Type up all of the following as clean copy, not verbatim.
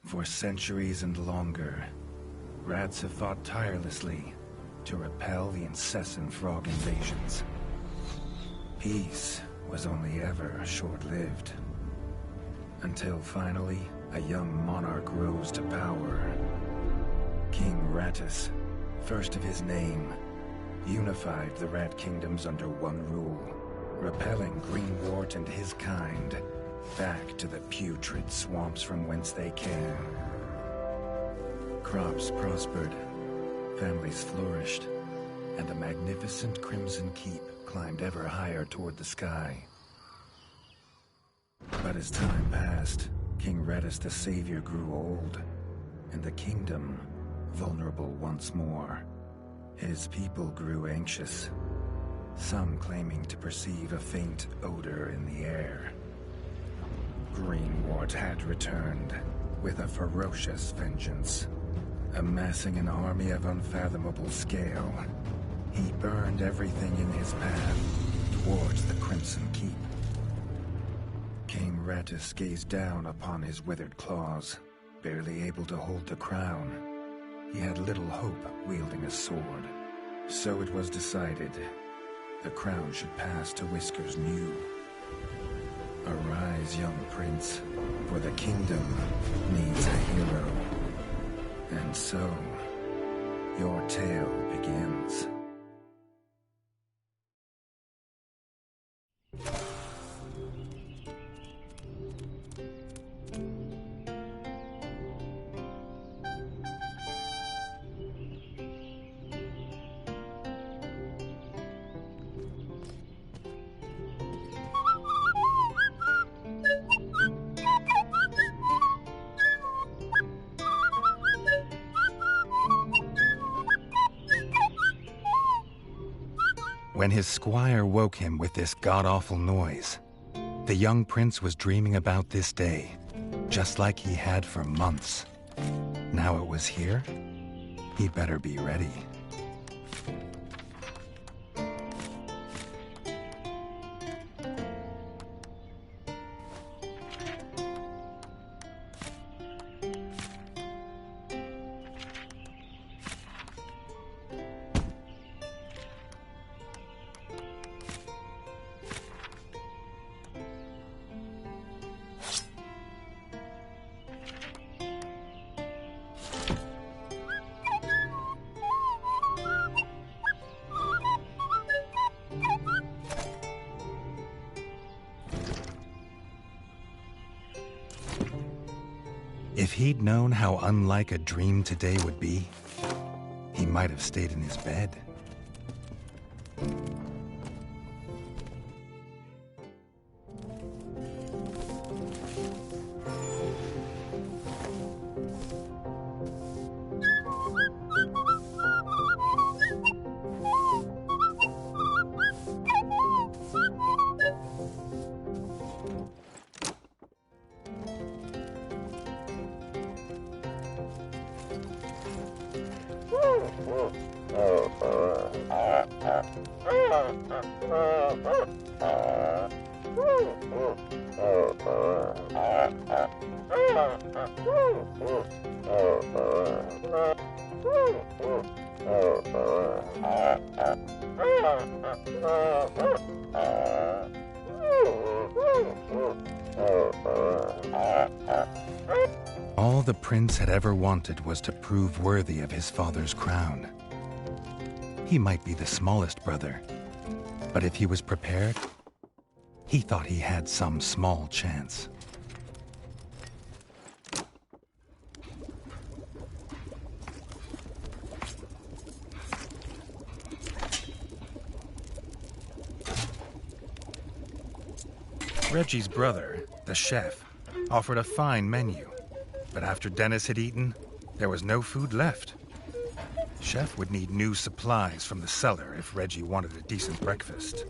For centuries and longer, rats have fought tirelessly to repel the incessant frog invasions. Peace was only ever short-lived. Until finally, a young monarch rose to power. King Rattus, first of his name, unified the rat kingdoms under one rule, repelling Greenwort and his kind back to the putrid swamps from whence they came. Crops prospered, families flourished, and a magnificent Crimson Keep climbed ever higher toward the sky. But as time passed, King Rattus the Savior grew old, and the kingdom vulnerable once more. His people grew anxious, some claiming to perceive a faint odor in the air. Greenwort had returned with a ferocious vengeance. Amassing an army of unfathomable scale, he burned everything in his path towards the Crimson Keep. King Rattus gazed down upon his withered claws, barely able to hold the crown. He had little hope wielding a sword. So it was decided the crown should pass to Whiskers New. Arise, young prince, for the kingdom needs a hero. And so, your tale begins. When his squire woke him with this god-awful noise, the young prince was dreaming about this day, just like he had for months. Now it was here, he better be ready. If he'd known how unlike a dream today would be, he might have stayed in his bed. All the prince had ever wanted was to prove worthy of his father's crown. He might be the smallest brother, but if he was prepared, he thought he had some small chance. Reggie's brother, the chef, offered a fine menu, but after Dennis had eaten, there was no food left. Chef would need new supplies from the cellar if Reggie wanted a decent breakfast.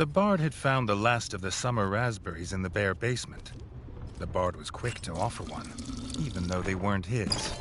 The bard had found the last of the summer raspberries in the bare basement. The bard was quick to offer one, even though they weren't his.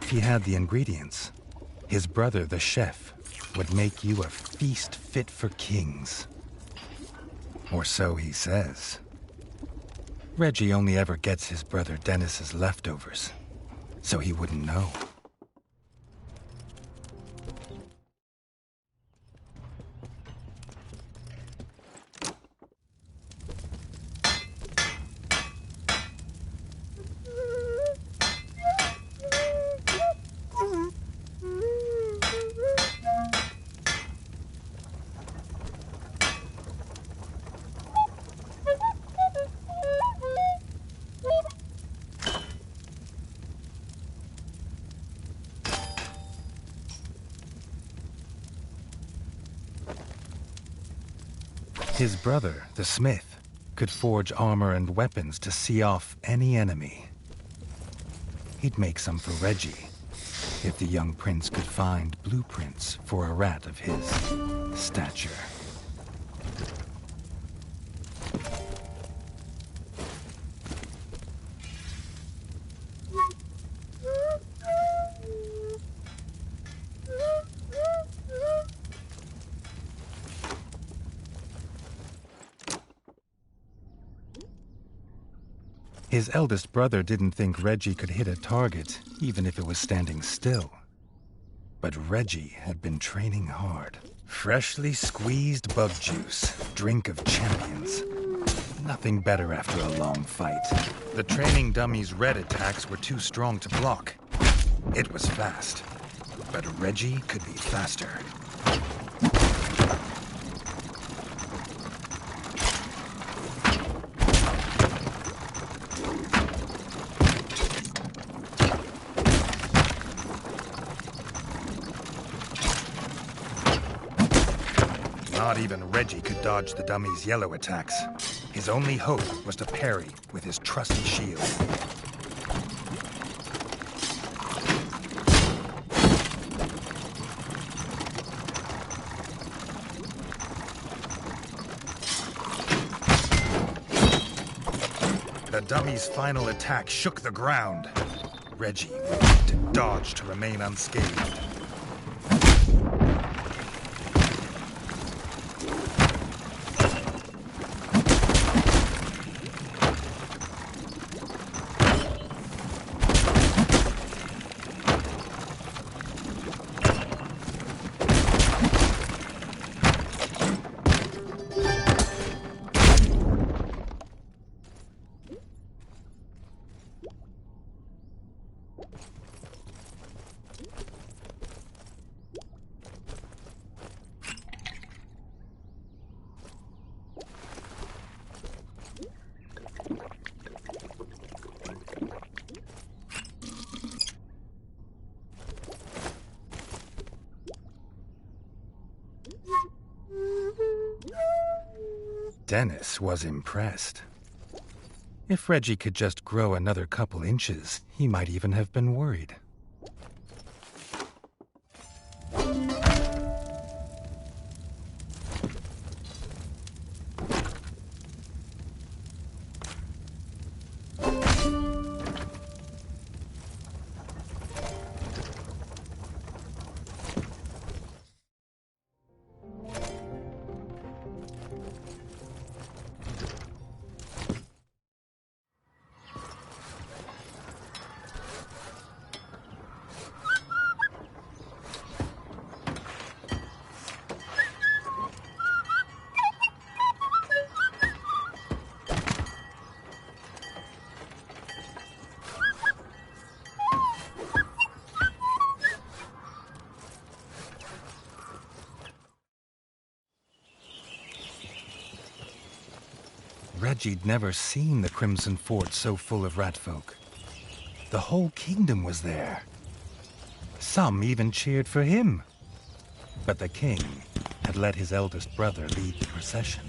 He had the ingredients. His brother, the chef, would make you a feast fit for kings. Or so he says. Reggie only ever gets his brother Dennis's leftovers, so he wouldn't know. His brother, the smith, could forge armor and weapons to see off any enemy. He'd make some for Reggie, if the young prince could find blueprints for a rat of his stature. His eldest brother didn't think Reggie could hit a target, even if it was standing still. But Reggie had been training hard. Freshly squeezed bug juice, drink of champions. Nothing better after a long fight. The training dummy's red attacks were too strong to block. It was fast, but Reggie could be faster. Not even Reggie could dodge the dummy's yellow attacks. His only hope was to parry with his trusty shield. The dummy's final attack shook the ground. Reggie would need to dodge to remain unscathed. Dennis was impressed. If Reggie could just grow another couple inches, he might even have been worried. Reggie'd never seen the Crimson Fort so full of rat folk. The whole kingdom was there. Some even cheered for him. But the king had let his eldest brother lead the procession.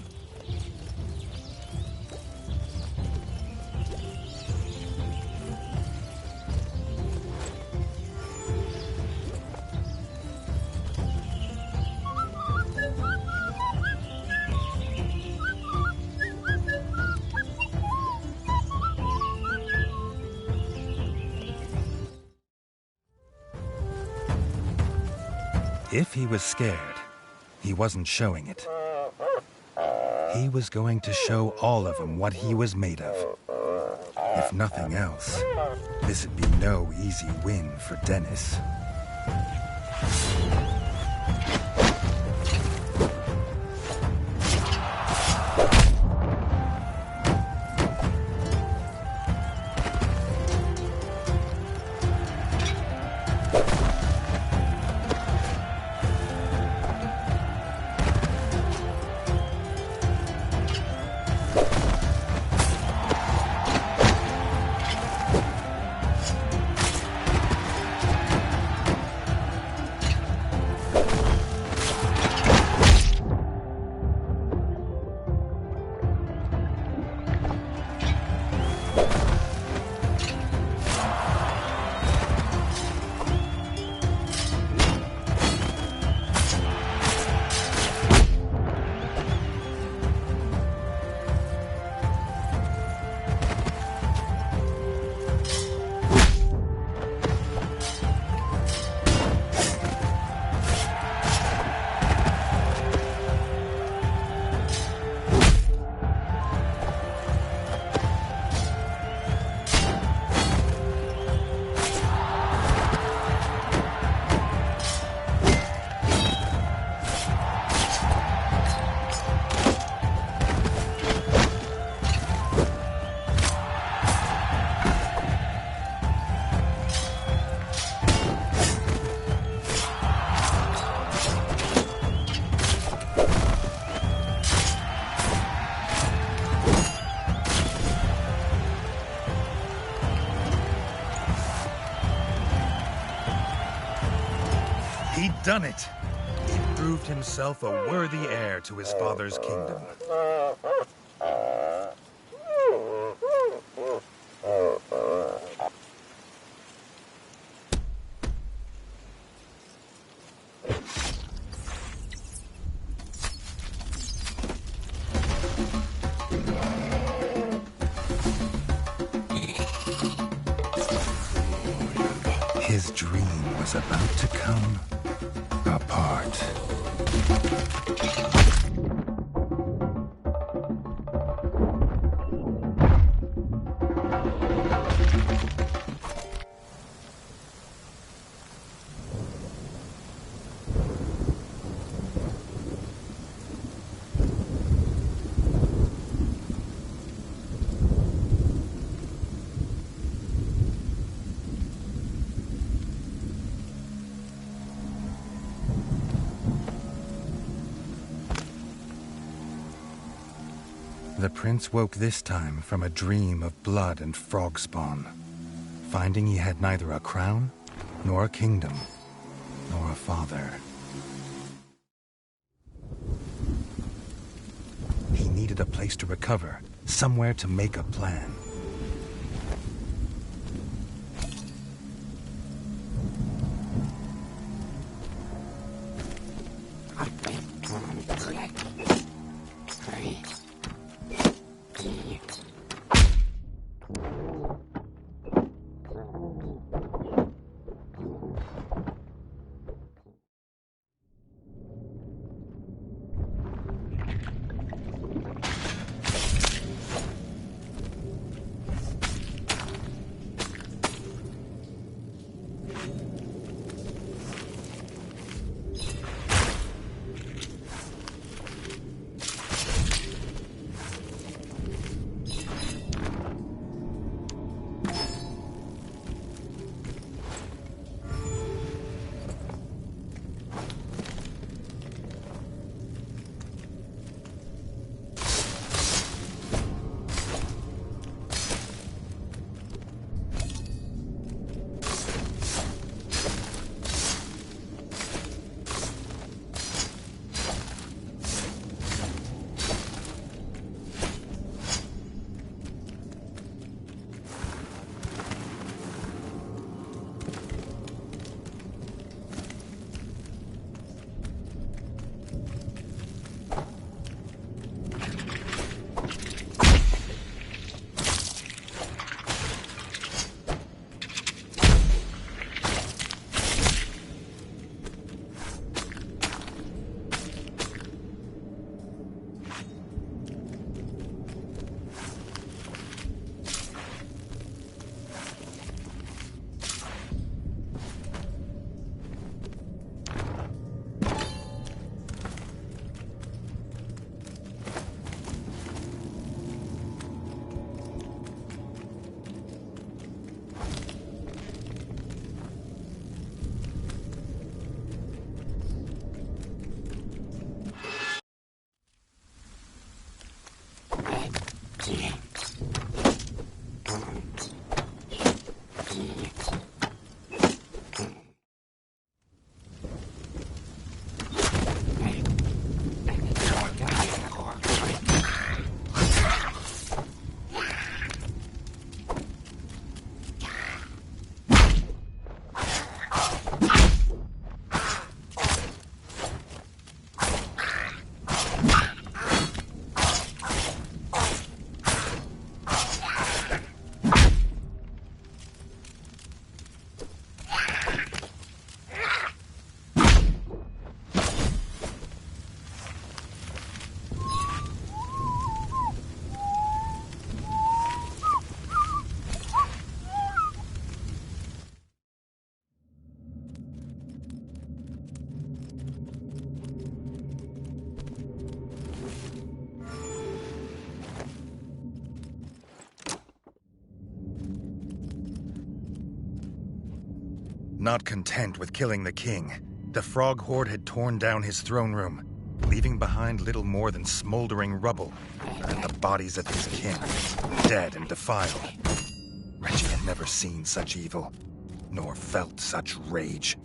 If he was scared, he wasn't showing it. He was going to show all of them what he was made of. If nothing else, this'd be no easy win for Dennis. He'd done it. He'd proved himself a worthy heir to his father's kingdom. His dream was about to come apart. The prince woke this time from a dream of blood and frog spawn, finding he had neither a crown, nor a kingdom, nor a father. He needed a place to recover, somewhere to make a plan. Not content with killing the king, the Frog Horde had torn down his throne room, leaving behind little more than smoldering rubble and the bodies of his kin, dead and defiled. Reggie had never seen such evil, nor felt such rage.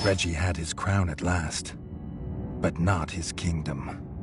Reggie had his crown at last, but not his kingdom.